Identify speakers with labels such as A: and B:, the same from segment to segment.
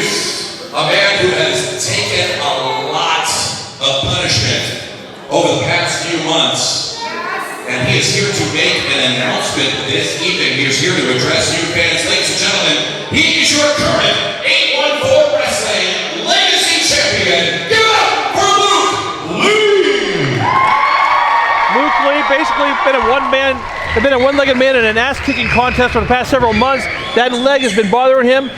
A: introduce a man who has taken a lot of punishment over the past few months, and he is here to make an announcement this evening. He is here to address you fans. Ladies and gentlemen, he is your current 814 Wrestling Legacy Champion. Give it up for Luke Lee!
B: Luke Lee basically been a one-legged man in an ass-kicking contest for the past several months. That leg has been bothering him.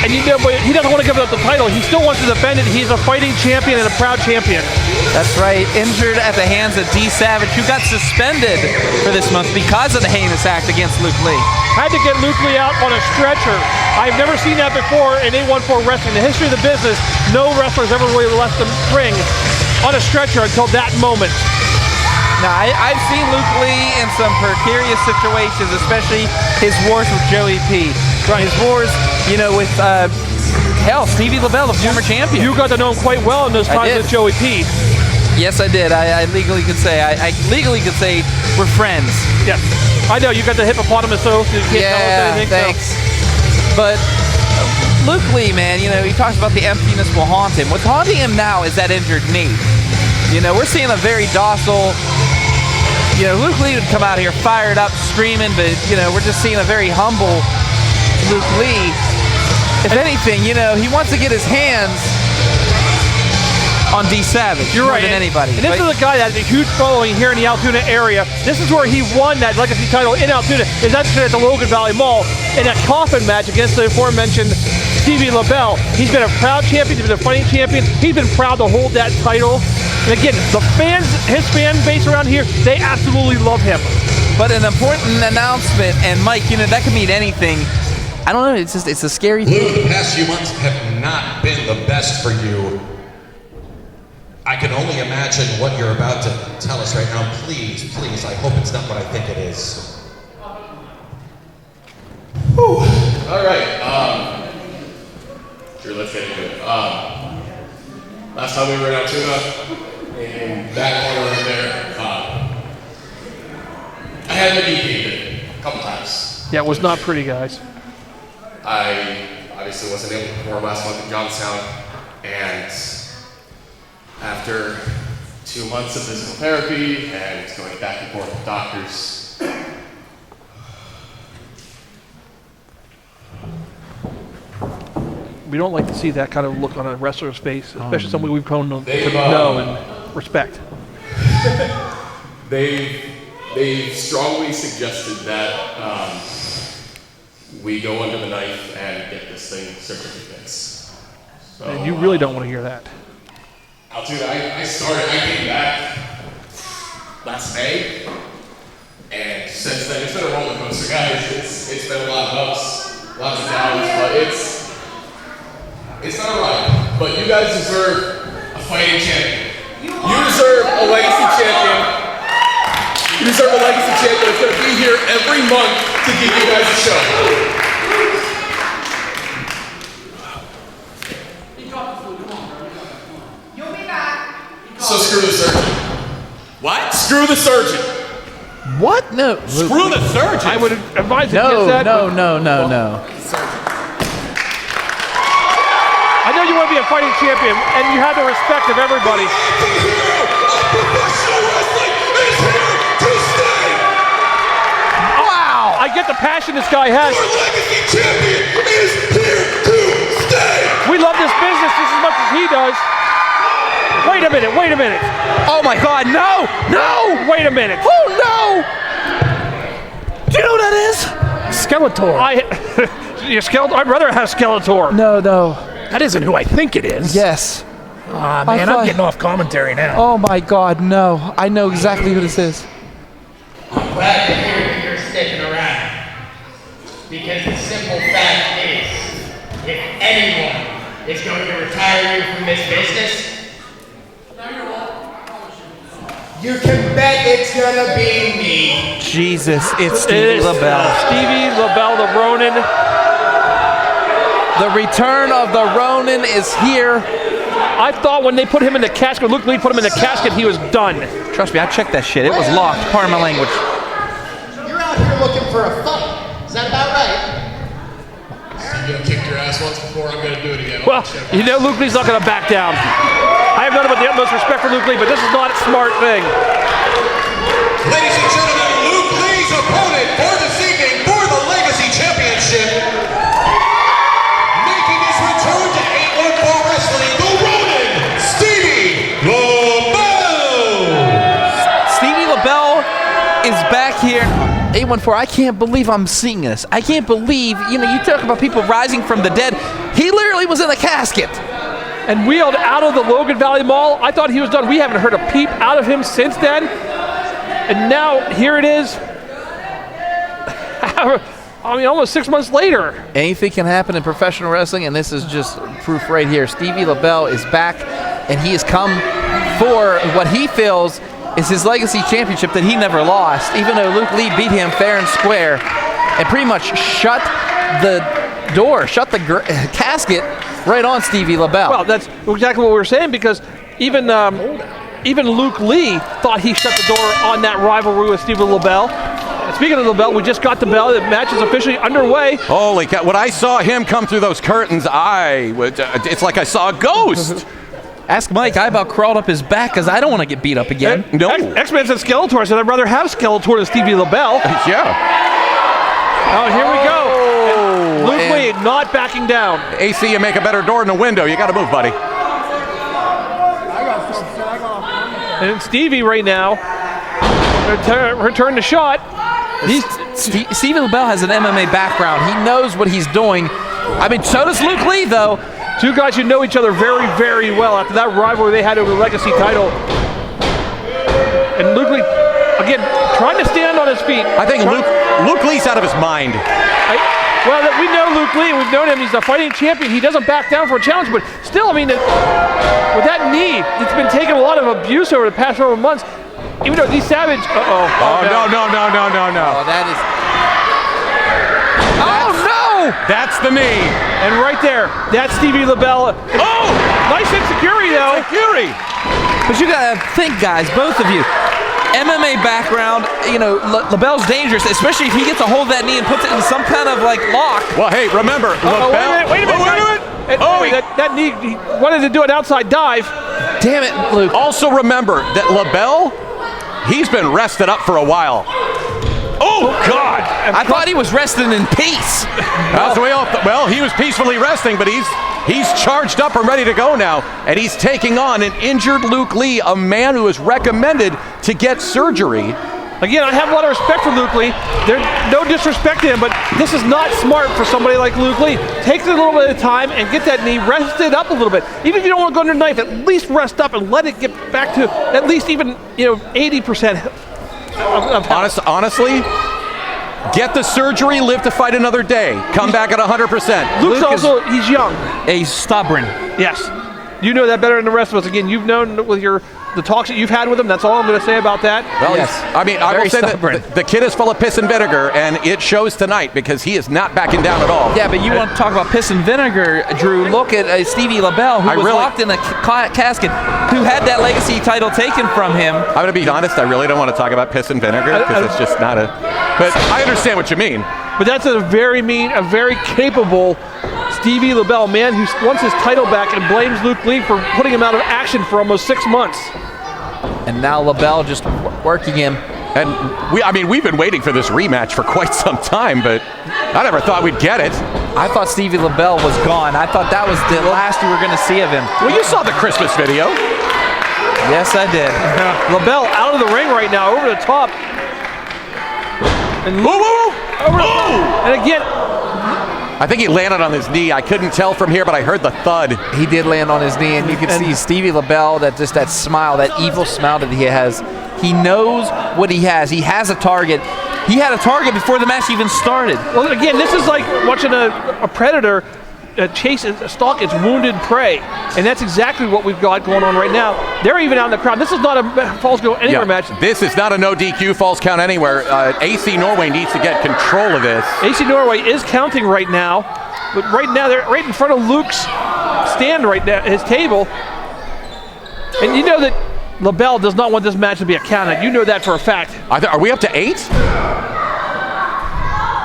B: And he doesn't want to give up the title. He still wants to defend it. He's a fighting champion and a proud champion.
C: That's right. Injured at the hands of D Savage, who got suspended for this month because of the heinous act against Luke Lee.
B: Had to get Luke Lee out on a stretcher. I've never seen that before in 814 Wrestling. In the history of the business, no wrestler's ever really left the ring on a stretcher until that moment.
C: Now, I've seen Luke Lee in some precarious situations, especially his wars with Joey P.
B: Right.
C: His wars, with Stevie LaBelle, the former champion.
B: You got to know him quite well in those times with Joey P.
C: Yes, I did. I legally could say. I legally could say we're friends.
B: Yeah. I know, you got the hippopotamus oath. You can't tell us anything.
C: Thanks. So. But Luke Lee, man, he talks about the emptiness will haunt him. What's haunting him now is that injured knee. We're seeing a very docile, Luke Lee would come out here fired up, screaming, but, we're just seeing a very humble Luke Lee. If anything, he wants to get his hands on D Savage more than anybody.
B: And this is a guy that has a huge following here in the Altoona area. This is where he won that Legacy title in Altoona. Is actually at the Logan Valley Mall in a coffin match against the aforementioned Stevie LaBelle. He's been a proud champion. He's been a fighting champion. He's been proud to hold that title. And again, the fans, his fan base around here, they absolutely love him.
C: But an important announcement, and Mike, that can mean anything. I don't know, it's a scary thing.
A: Luke, the past few months have not been the best for you. I can only imagine what you're about to tell us right now. Please, I hope it's not what I think it is.
D: Whew. All right. Sure, let's get into it. Last time we were in Altoona, in that corner right there, I had my knee caved in a couple times.
B: Yeah, it was not pretty, guys.
D: I obviously wasn't able to perform last month in Johnstown, and after 2 months of physical therapy and going back and forth with doctors,
B: we don't like to see that kind of look on a wrestler's face, especially somebody we've grown to know and respect.
D: They've strongly suggested that we go under the knife and get this thing surgically fixed. So,
B: and you really don't want to hear that.
D: Altoona, I came back last May, and since then it's been a roller coaster, guys. It's been a lot of ups, lots of downs, but it's not a ride. But you guys deserve a fighting champion. You deserve a legacy champion. You deserve a legacy champion that's going to be here every month to give you guys a show. So screw the surgeon. What? Screw the surgeon.
C: What? No.
D: Screw the surgeon.
B: I would advise against that.
C: No.
B: I know you want to be a fighting champion, and you have the respect of everybody.
C: Wow!
B: I get the passion this guy has.
A: Your legacy champion is here to stay.
B: We love this business just as much as he does. Wait a minute.
C: Oh my God, no!
B: Wait a minute.
C: Oh no! Do you know what that is?
B: Skeletor. I'd rather have Skeletor.
C: No.
E: That isn't who I think it is.
C: Yes.
E: Man, I'm getting off commentary now.
C: Oh my God, no. I know exactly who this is.
F: I'm glad to hear that you're sticking around. Because the simple fact is, if anyone is going to retire you from this business, you can bet it's gonna be me.
C: Jesus, it's Stevie LaBelle.
B: Stevie LaBelle, the Ronin.
C: The return of the Ronin is here.
B: I thought when they put him in the casket, Luke Lee put him in the casket, he was done.
C: Trust me, I checked that shit. It was locked. Pardon my language.
F: You're out here looking for a fight. Is that about right?
D: So you kicked your ass once before? before. I'm going to do it again.
B: Well, you know Luke Lee's not going to back down. I have nothing but the utmost respect for Luke Lee, but this is not a smart thing.
A: Ladies and gentlemen, Luke Lee's opponent for this evening for the Legacy Championship, making his return to 814 Wrestling, the Ronin, Stevie LaBelle!
C: Stevie LaBelle is back here. 814, I can't believe I'm seeing this. I can't believe, you talk about people rising from the dead. He literally was in a casket.
B: And wheeled out of the Logan Valley Mall. I thought he was done. We haven't heard a peep out of him since then. And now, here it is. Almost 6 months later.
C: Anything can happen in professional wrestling, and this is just proof right here. Stevie LaBelle is back, and he has come for what he feels is his legacy championship that he never lost, even though Luke Lee beat him fair and square and pretty much shut the door, shut the casket right on Stevie LaBelle.
B: Well, that's exactly what we were saying, because even Luke Lee thought he shut the door on that rivalry with Stevie LaBelle. Speaking of LaBelle, we just got the bell. The match is officially underway.
G: Holy cow. When I saw him come through those curtains, it's like I saw a ghost.
C: Ask Mike. I about crawled up his back because I don't want to get beat up again.
G: No.
B: X-Men said Skeletor. I said I'd rather have Skeletor than Stevie LaBelle.
G: Yeah.
B: Oh, here we go. And Luke Lee not backing down.
G: AC, you make a better door than a window. You got to move, buddy.
B: And Stevie right now, return the shot.
C: Stevie LaBelle has an MMA background. He knows what he's doing. I mean, so does Luke Lee, though.
B: Two guys who know each other very, very well after that rivalry they had over the Legacy title. And Luke Lee, again, trying to stand on his feet.
G: I think Luke Lee's out of his mind.
B: We know Luke Lee. We've known him. He's a fighting champion. He doesn't back down for a challenge. But still, I mean, with that knee, it's been taking a lot of abuse over the past several months. Even though these Savage...
G: Oh, no.
C: Oh, that is... Oh, no!
G: That's the knee.
B: And right there, that's Stevie LaBelle. Oh! Nice insecurity, though.
G: Security.
C: But you gotta think, guys, both of you. MMA background, LaBelle's dangerous, especially if he gets a hold of that knee and puts it in some kind of lock.
G: Well, hey, remember, LaBelle.
B: Wait a minute. That knee, he wanted to do an outside dive.
C: Damn it, Luke.
G: Also remember that LaBelle, he's been rested up for a while. Oh, God!
C: I thought he was resting in peace.
G: Well, he was peacefully resting, but he's charged up and ready to go now. And he's taking on an injured Luke Lee, a man who is recommended to get surgery.
B: Again, I have a lot of respect for Luke Lee. There's no disrespect to him, but this is not smart for somebody like Luke Lee. Take a little bit of time and get that knee rested up a little bit. Even if you don't want to go under knife, at least rest up and let it get back to at least even 80% of health.
G: Honestly, get the surgery, live to fight another day. Come back at 100%.
B: Luke he's young.
C: He's stubborn.
B: Yes. You know that better than the rest of us. Again, you've known with the talks that you've had with him. That's all I'm going to say about that.
G: Well,
C: yes.
G: I will say that the kid is full of piss and vinegar, and it shows tonight because he is not backing down at all.
C: Yeah, but you want to talk about piss and vinegar, Drew. Look at Stevie LaBelle, who was locked in a casket, who had that legacy title taken from him.
G: I'm going to be honest, I really don't want to talk about piss and vinegar because it's just not a... But I understand what you mean.
B: But that's a very capable Stevie LaBelle, man who wants his title back and blames Luke Lee for putting him out of action for almost 6 months.
C: And now LaBelle just working him.
G: And we've been waiting for this rematch for quite some time, but I never thought we'd get it.
C: I thought Stevie LaBelle was gone. I thought that was the last you were going to see of him.
G: Well, you saw the Christmas video.
C: Yes, I did.
B: LaBelle out of the ring right now, over the top. And and again,
G: I think he landed on his knee. I couldn't tell from here, but I heard the thud.
C: He did land on his knee, and you can see Stevie LaBelle, that smile, that evil smile that he has. He knows what he has. He has a target. He had a target before the match even started.
B: Well, again, this is like watching a predator chase and stalk its wounded prey, and that's exactly what we've got going on right now. They're even out in the crowd. This is not a Falls Go Anywhere match.
G: This is not a no DQ Falls Count Anywhere. AC Norway needs to get control of this.
B: AC Norway is counting right now, but right now they're right in front of Luke's stand right now, his table, and you know that LaBelle does not want this match to be a count out. You know that for a fact.
G: Are we up to 8?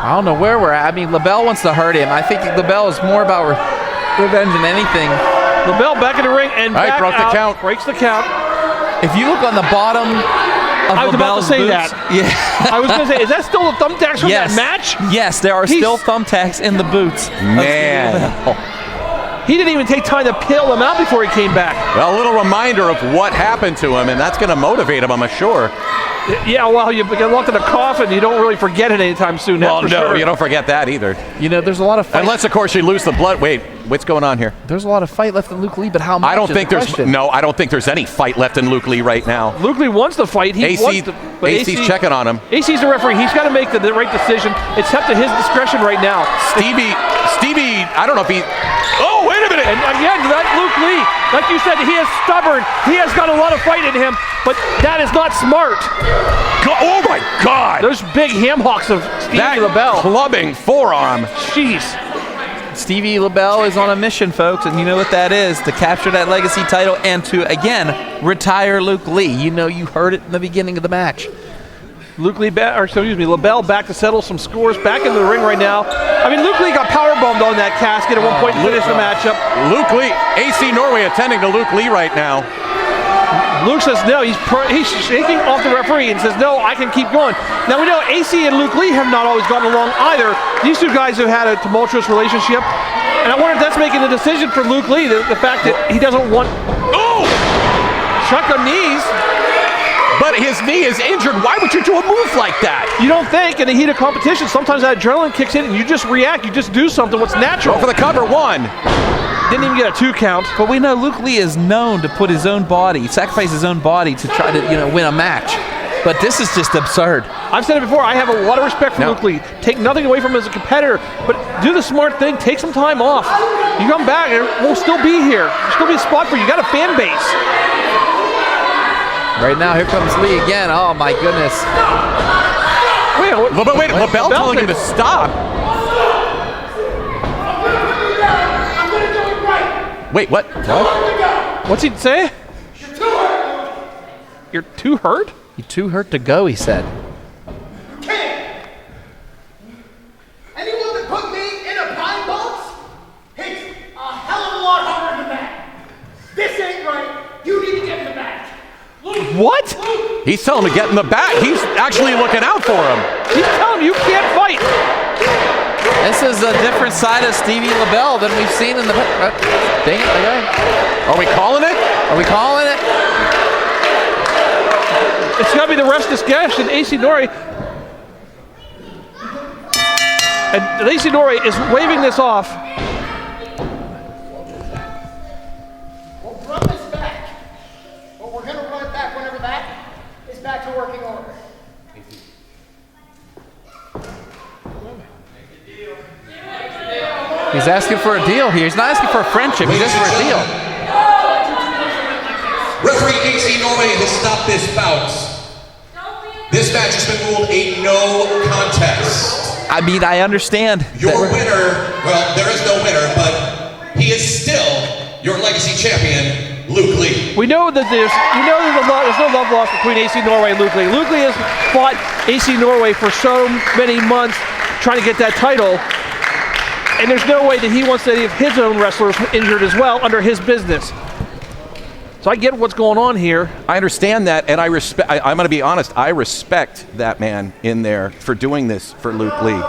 C: I don't know where we're at. I mean, LaBelle wants to hurt him. I think LaBelle is more about revenge in anything.
B: LaBelle back in the ring and
G: All right,
B: back
G: broke the
B: out.
G: count.
B: Breaks the count.
C: If you look on the bottom of
B: I was about to
C: LaBelle's
B: say
C: boots,
B: that.
C: Yeah.
B: I was going to say, is that still the thumbtacks from
C: Yes.
B: that match?
C: Yes, there are still thumbtacks in the boots. of
G: Man.
C: Steve LaBelle.
B: He didn't even take time to peel him out before he came back.
G: Well, a little reminder of what happened to him, and that's going to motivate him, I'm sure.
B: Yeah, well, you get locked in a coffin, you don't really forget it anytime soon.
G: Well,
B: that's
G: no,
B: for sure.
G: you don't forget that either.
C: You know, there's a lot of fight.
G: Unless, of course, you lose the blood. Wait, what's going on here?
C: There's a lot of fight left in Luke Lee, but how much?
G: I don't
C: is
G: think
C: the
G: there's
C: question.
G: I don't think there's any fight left in Luke Lee right now.
B: Luke Lee wants the fight. He wants to, but
G: AC's checking on him.
B: AC's the referee. He's got to make the right decision. It's up to his discretion right now.
G: Stevie, I don't know if he. Oh, wait a minute!
B: And again, that Luke Lee, like you said, he is stubborn. He has got a lot of fight in him, but that is not smart.
G: Oh my God!
B: Those big ham hocks of Stevie
G: That
B: LaBelle.
G: clubbing forearm.
B: Jeez.
C: Stevie LaBelle is on a mission, folks, and you know what that is, to capture that legacy title and to, again, retire Luke Lee. You know, you heard it in the beginning of the match.
B: LaBelle back to settle some scores, back in the ring right now. I mean, Luke Lee got powerbombed on that casket at one point to finish the matchup.
G: Luke Lee, AC Norway attending to Luke Lee right now.
B: Luke says no, he's shaking off the referee and says no, I can keep going. Now we know AC and Luke Lee have not always gotten along either. These two guys have had a tumultuous relationship, and I wonder if that's making the decision for Luke Lee, the fact that he doesn't want shotgun knees.
G: But his knee is injured. Why would you do a move like that?
B: You don't think in the heat of competition, sometimes that adrenaline kicks in and you just react, you just do something, what's natural.
G: Go for the cover, one.
B: Didn't even get a 2 count.
C: But we know Luke Lee is known to put his own body, sacrifice his own body to try to, win a match. But this is just absurd.
B: I've said it before, I have a lot of respect for
G: No.
B: Luke Lee. Take nothing away from him as a competitor, but do the smart thing, take some time off. You come back, and we'll still be here. There's still be a spot for you. You got a fan base.
C: Right now, here comes Lee again. Oh, my goodness.
B: Wait,
G: LaBelle telling him to stop. Wait, what?
B: What's he say? You're too hurt?
C: You're too hurt to go, he said.
H: Can't. Anyone that put me in a pine box hits a hell of a lot harder than that. This ain't right. You need to get in the back.
B: What?
G: He's telling him to get in the back. He's actually looking out for him.
B: He's telling him you can't fight.
C: This is a different side of Stevie LaBelle than we've seen in the... dang it, okay.
G: Are we calling it?
C: Are we calling it?
B: It's got to be the ref's discretion. AC Norway. And AC Norway is waving this off.
H: We'll run this back. But we're going to run it back whenever that is back to working order.
C: He's asking for a deal here. He's not asking for a friendship. He's asking for a deal.
A: Referee AC Norway has stopped this bout. This match has been ruled a no contest.
C: I mean, I understand.
A: Your winner, well, there is no winner, but he is still your legacy champion, Luke Lee.
B: We know that there's no love lost between AC Norway and Luke Lee. Luke Lee has fought AC Norway for so many months trying to get that title, and there's no way that he wants any of his own wrestlers injured as well under his business. So I get what's going on here.
G: I understand that, and I'm going to be honest. I respect that man in there for doing this for Luke Lee.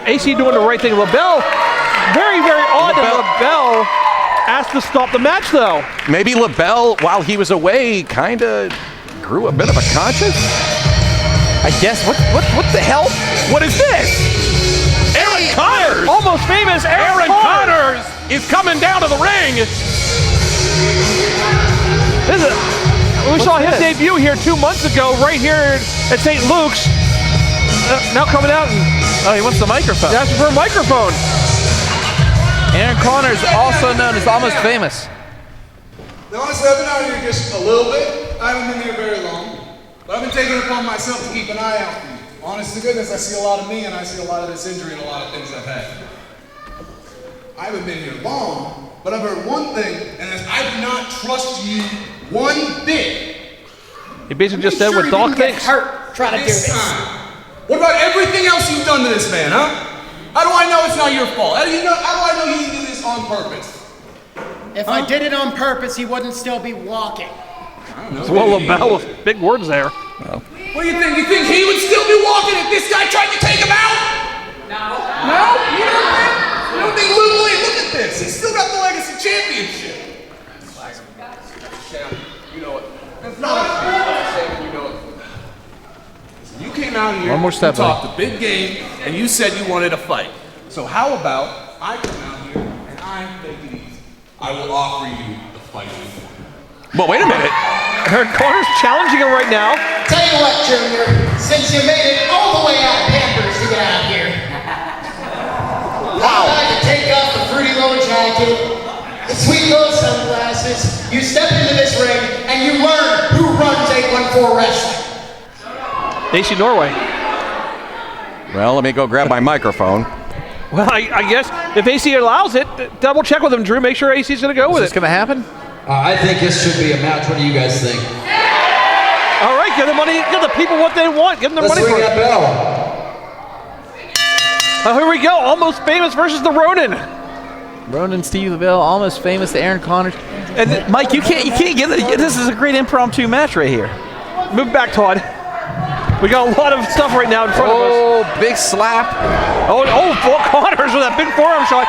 B: AC doing the right thing. LaBelle, very, very odd that LaBelle asked to stop the match, though.
G: Maybe LaBelle, while he was away, kind of grew a bit of a conscience.
C: I guess. What the hell?
G: What is this? Aaron Connors!
B: Almost famous
G: Aaron Connors is coming down to the ring.
B: We saw his debut here 2 months ago, right here at St. Luke's. Now coming out and
C: he wants the microphone.
B: asking for a microphone.
C: Aaron Connors, also known as Almost Famous.
I: Now, honestly, I've been out here just a little bit. I haven't been here very long. But I've been taking it upon myself to keep an eye out for you. Honest to goodness, I see a lot of me and I see a lot of this injury and a lot of things I've had. I haven't been here long, but I've heard one thing, and that's I do not trust you one bit.
B: He basically just said what Doc thinks.
H: Hurt trying to do
I: This
H: this.
I: time. What about everything else you've done to this man, huh? How do I know it's not your fault? How do I know he did this on purpose?
H: If I did it on purpose, he wouldn't still be walking.
B: Well, LaBelle with big words there.
I: What do you think? You think he would still be walking if this guy tried to take him out? No? You don't think? You don't think Luke Lee? Look at this. He's still got the Legacy Championship. Shannon, you know it. That's not Shannon, you know it. You came out here,
C: One more step,
I: you talked a big game, and you said you wanted a fight. So how about I come out here and I make it easy? I will offer you the fight.
G: Well, wait a minute.
B: Aaron Connor's challenging him right now.
F: Tell you what, Junior, since you made it all the way out of Pampers to get out here, wow. I had to take off the fruity low jacket, the sweet low sunglasses, you step into this ring, and you learn who runs 814 Wrestling.
B: AC Norway.
G: Well, let me go grab my microphone.
B: Well, I guess if AC allows it, double check with him, Drew. Make sure AC's going to go with
C: Is this
B: it.
C: going to happen?
J: I think this should be a match. What do you guys think?
B: All right, give the money, give the people what they want. Give them their
J: Let's
B: money
J: ring
B: for
J: that
B: it.
J: bell.
B: Here we go. Almost Famous versus the Ronin.
C: Ronan, Steve LaBelle, almost famous to Aaron Connors. And Mike, you can't get it. This is a great impromptu match right here.
B: Move back, Todd. We got a lot of stuff right now in front of us.
C: Oh, big slap.
B: Oh, Connors with that big forearm shot.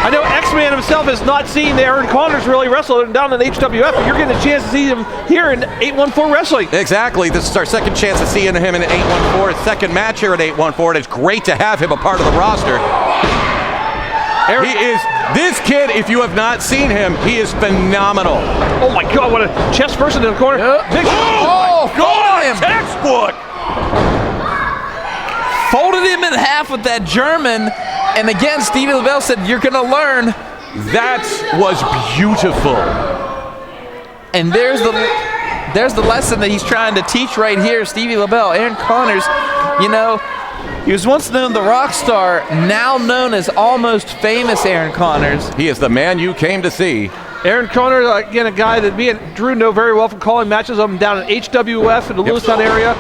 B: I know X-Man himself has not seen Aaron Connors really wrestle down in HWF, but you're getting a chance to see him here in 814 Wrestling.
G: Exactly. This is our second chance of seeing him in 814. His second match here at 814. And it's great to have him a part of the roster. He is, this kid, if you have not seen him, he is phenomenal.
B: Oh my God, what a chest first into the corner.
C: Yep.
B: Big
C: Oh,
G: God,
C: him.
G: textbook.
C: Folded him in half with that German. And again, Stevie LaBelle said, you're going to learn.
G: That was beautiful.
C: And there's the lesson that he's trying to teach right here. Stevie LaBelle, Aaron Connors, you know, he was once known the rock star, now known as almost famous Aaron Connors.
G: He is the man you came to see.
B: Aaron Connors, again, a guy that me and Drew know very well from calling matches of him down in HWF in the Lewistown area.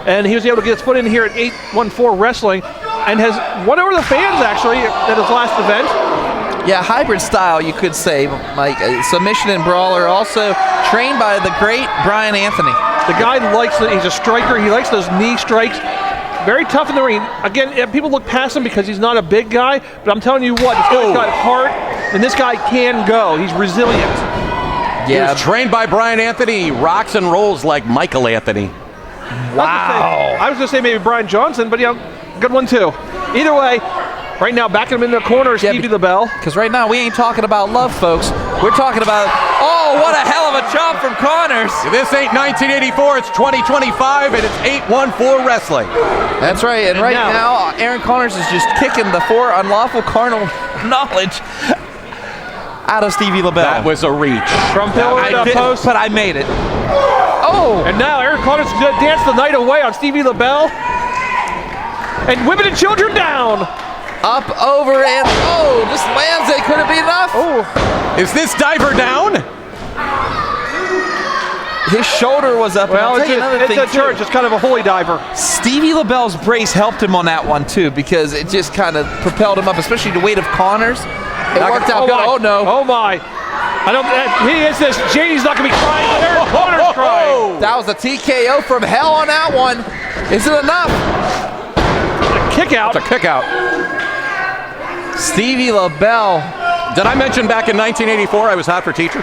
B: And he was able to get his foot in here at 814 Wrestling and has won over the fans, actually, at his last event.
C: Yeah, hybrid style, you could say, Mike. Submission and brawler, also trained by the great Brian Anthony.
B: The guy likes it. He's a striker. He likes those knee strikes. Very tough in the ring. Again, people look past him because he's not a big guy, but I'm telling you what, this guy's got heart, and this guy can go. He's resilient.
G: He was trained by Brian Anthony. He rocks and rolls like Michael Anthony.
B: Wow. I was going to say maybe Brian Johnson, but yeah, good one too. Either way, right now, backing him in the corner is Stevie LaBelle.
C: Because right now, we ain't talking about love, folks. We're talking about, oh, what a hell of a chop from Connors.
G: This ain't 1984, it's 2025, and it's 814 Wrestling.
C: That's right, and right now, Aaron Connors is just kicking the four unlawful carnal knowledge out of Stevie LaBelle.
G: That was a reach.
B: From pillar to post.
C: But I made it.
B: Oh! And now Aaron Connors is going to dance the night away on Stevie LaBelle. And women and children down.
C: Up, over, and oh, just lands it. Could it be enough?
B: Oh.
G: Is this diver down?
C: His shoulder was up.
B: Well, it's a church. It's kind of a holy diver.
C: Stevie LaBelle's brace helped him on that one, too, because it just kind of propelled him up, especially the weight of Connors. It worked out good. Oh, no.
B: Oh, my. I don't. He is this. Janie's not going to be crying, but Aaron Connors crying.
C: That was a TKO from hell on that one. Is it enough?
B: A kick out.
G: It's a kick out.
C: Stevie LaBelle.
G: Did I mention back in 1984 I was hot for teacher?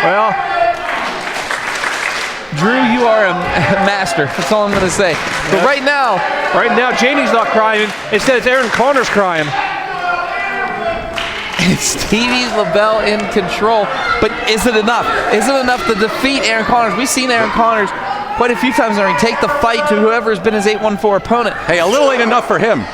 B: Well,
C: Drew, you are a master. That's all I'm going to say. But right now,
B: Janie's not crying. Instead, it's Aaron Connors crying.
C: It's Stevie LaBelle in control. But is it enough? Is it enough to defeat Aaron Connors? We've seen Aaron Connors quite a few times in the ring take the fight to whoever has been his 814 opponent.
G: Hey, a little ain't enough for him.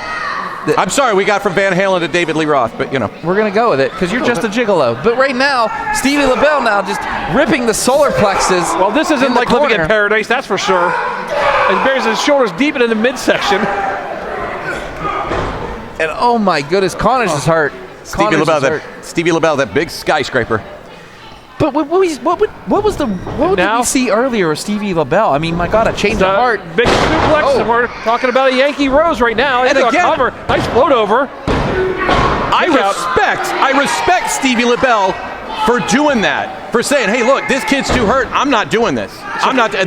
G: I'm sorry we got from Van Halen to David Lee Roth, but you know.
C: We're going to go with it because you're just a gigolo. But right now, Stevie LaBelle now just ripping the solar plexus.
B: Well, this isn't like living in paradise, that's for sure. He buries his shoulders deep into the midsection.
C: And oh my goodness, Connors is hurt.
G: Stevie LaBelle, that big skyscraper.
C: But what did we see earlier with Stevie LaBelle? I mean, my God, a change of heart.
B: Big suplex, and we're talking about a Yankee Rose right now.
G: And
B: into
G: again,
B: a cover. Nice float over.
G: I respect Stevie LaBelle for doing that, for saying, hey, look, this kid's too hurt. I'm not doing this.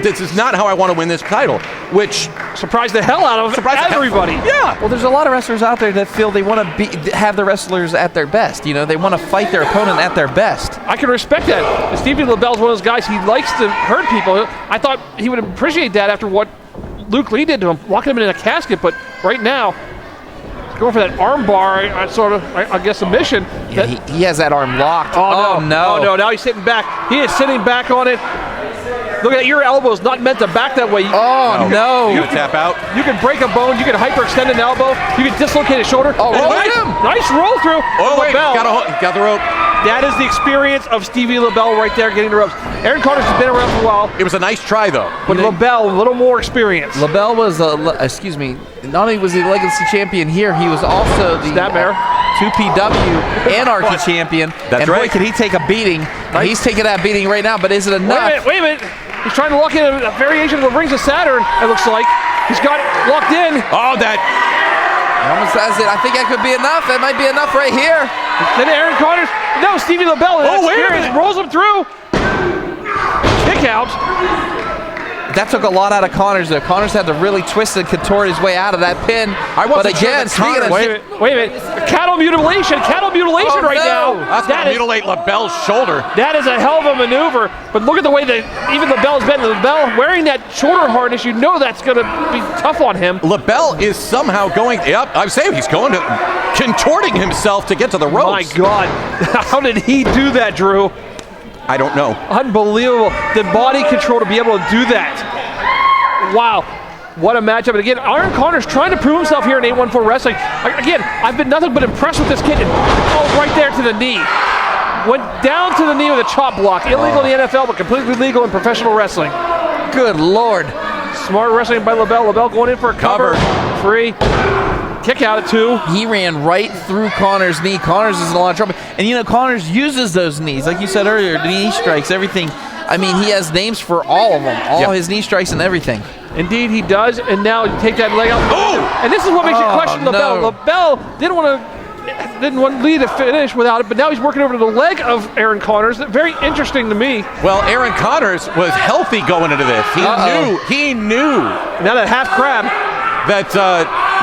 G: This is not how I want to win this title, which
B: surprised the hell out of everybody.
G: Yeah.
C: Well, there's a lot of wrestlers out there that feel they want to have the wrestlers at their best. You know, they want to fight their opponent at their best.
B: I can respect that. And Stevie LaBelle's one of those guys, he likes to hurt people. I thought he would appreciate that after what Luke Lee did to him, locking him in a casket, but right now, going for that arm bar, I guess, submission.
C: Yeah, he has that arm locked.
B: Oh, no. Oh, no. Now he's sitting back. He is sitting back on it. Look at that. Your elbow is not meant to back that way.
G: You can tap out.
B: You can break a bone. You can hyperextend an elbow. You can dislocate a shoulder.
C: Oh,
B: nice roll through.
G: Oh, wait. Got the rope.
B: That is the experience of Stevie LaBelle right there, getting the ropes. Aaron Connors has been around for a while.
G: It was a nice try, though.
B: But LaBelle, a little more experience.
C: LaBelle was not only was he the Legacy champion here, he was also the
B: Snapmare
C: 2PW Anarchy champion.
G: That's
C: and boy,
G: right.
C: can he take a beating. And he's taking that beating right now, but is it enough?
B: Wait a minute. He's trying to lock in a variation of the Rings of Saturn, it looks like. He's got it locked in.
G: Oh, that.
C: Almost has it. I think that could be enough. That might be enough right here.
B: Then Aaron Connors. No, Stevie LaBelle. Rolls him through. Kick out.
C: That took a lot out of Connors, though. Connors had to really twist and contort his way out of that pin.
G: But again,
B: wait a minute. Cattle mutilation right now.
G: That's going to mutilate LaBelle's shoulder.
B: That is a hell of a maneuver. But look at the way that even LaBelle's been. LaBelle wearing that shoulder harness, you know that's going to be tough on him.
G: LaBelle is somehow going, I'm saying he's going to, contorting himself to get to the ropes.
B: My God. How did he do that, Drew?
G: I don't know.
B: Unbelievable. The body control to be able to do that. Wow. What a matchup. And again, Aaron Connors trying to prove himself here in 814 Wrestling. Again, I've been nothing but impressed with this kid. Right there to the knee. Went down to the knee with a chop block. Illegal in the NFL, but completely legal in professional wrestling.
C: Good Lord.
B: Smart wrestling by LaBelle. LaBelle going in for a cover. Free. Kick out at 2.
C: He ran right through Connors' knee. Connors is in a lot of trouble. And, you know, Connors uses those knees. Like you said earlier, knee strikes, everything. I mean, he has names for all of them. All his knee strikes and everything.
B: Indeed, he does. And now you take that leg out. Oh! And this is what makes you question LaBelle.
C: No.
B: LaBelle didn't want Lee to finish without it, but now he's working over to the leg of Aaron Connors. Very interesting to me.
G: Well, Aaron Connors was healthy going into this. He knew.
B: Now that half crab.
G: That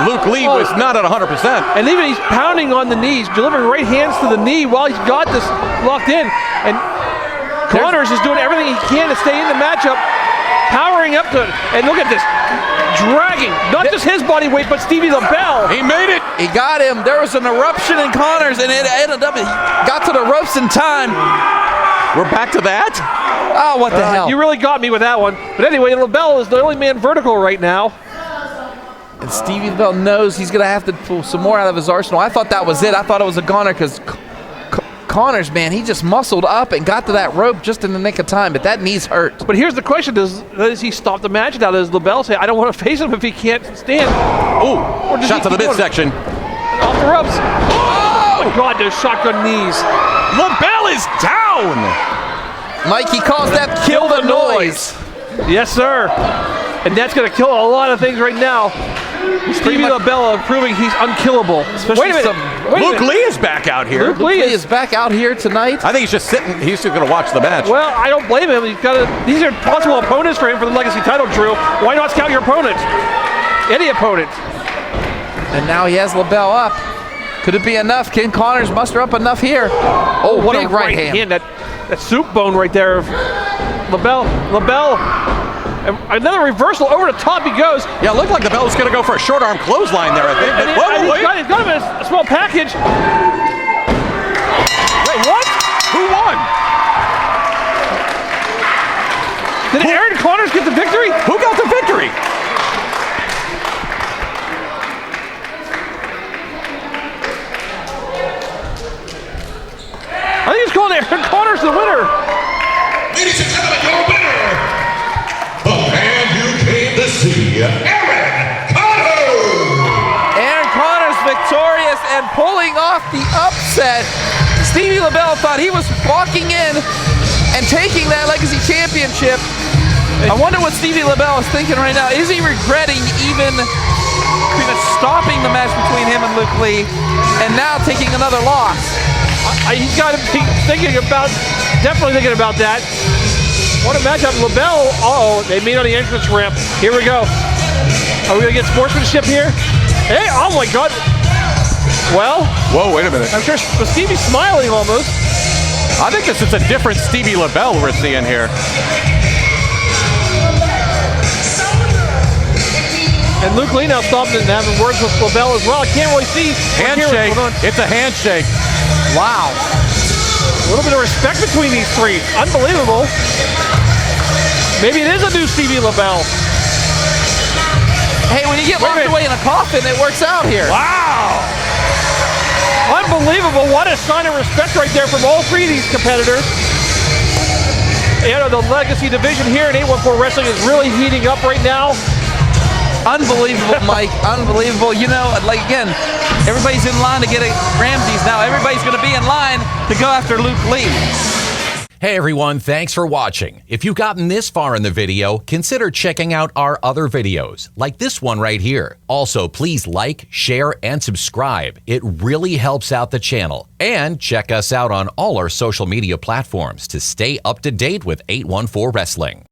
G: Luke Lee was not at 100%.
B: And even he's pounding on the knees, delivering right hands to the knee while he's got this locked in. And Connors is doing everything he can to stay in the matchup, powering up to it. And look at this, dragging, not just his body weight, but Stevie LaBelle.
G: He made it.
C: He got him. There was an eruption in Connors, and it ended up, he got to the ropes in time.
G: We're back to that?
C: Oh, what the hell.
B: You really got me with that one. But anyway, LaBelle is the only man vertical right now.
C: And Stevie LaBelle knows he's going to have to pull some more out of his arsenal. I thought that was it. I thought it was a goner because Connors, man, he just muscled up and got to that rope just in the nick of time, but that knee's hurt.
B: But here's the question, does he stop the match now? Does LaBelle say, I don't want to face him if he can't stand?
G: Oh, shot to the midsection.
B: Off the ropes. Oh, my God, those shotgun knees.
G: LaBelle is down.
C: Mike, he calls that kill the noise.
B: Yes, sir. And that's going to kill a lot of things right now. Stevie LaBelle proving he's unkillable.
C: Especially
B: Wait a minute.
G: Luke Lee is back out here.
C: Luke Lee is back out here tonight.
G: I think he's just sitting. He's just going to watch the match.
B: Well, I don't blame him. These are possible opponents for him for the Legacy title, Drew. Why not scout your opponent? Any opponent.
C: And now he has LaBelle up. Could it be enough? Can Connors muster up enough here? Oh,
B: what
C: big
B: a
C: right hand.
B: That soup bone right there of LaBelle. Another reversal over the top he goes.
G: Yeah, it looked like LaBelle was going to go for a short arm clothesline there, I think. But
B: he's got him in a small package. Wait, what?
G: Who won?
B: Did Aaron Connors get the victory?
G: Who got the victory?
B: I think it's called Aaron Connors the winner.
A: Ladies and gentlemen, your winner, the man you came to see, Aaron Connors.
C: Aaron Connors victorious and pulling off the upset. Stevie LaBelle thought he was walking in and taking that Legacy Championship. I wonder what Stevie LaBelle is thinking right now. Is he regretting even stopping the match between him and Luke Lee? and now taking another loss.
B: He's got to be definitely thinking about that. What a matchup. LaBelle, they meet on the entrance ramp. Here we go. Are we going to get sportsmanship here? Hey, oh my God. Well.
G: Whoa, wait a minute.
B: I'm sure Stevie's smiling almost.
G: I think this is a different Stevie LaBelle we're seeing here.
B: And Luke Lee now stopping and having words with LaBelle as well. I can't really see.
G: Handshake. It's a handshake.
C: Wow.
B: A little bit of respect between these three. Unbelievable. Maybe it is a new Stevie LaBelle.
C: Hey, when you get locked away in a coffin, it works out here.
B: Wow. Unbelievable. What a sign of respect right there from all three of these competitors. You know, the Legacy division here in 814 Wrestling is really heating up right now.
C: Unbelievable, Mike. Unbelievable. You know, like again, everybody's in line to get a Ramses now. Everybody's going to be in line to go after Luke Lee.
K: Hey everyone, thanks for watching. If you've gotten this far in the video, consider checking out our other videos, like this one right here. Also, please like, share, and subscribe. It really helps out the channel. And check us out on all our social media platforms to stay up to date with 814 Wrestling.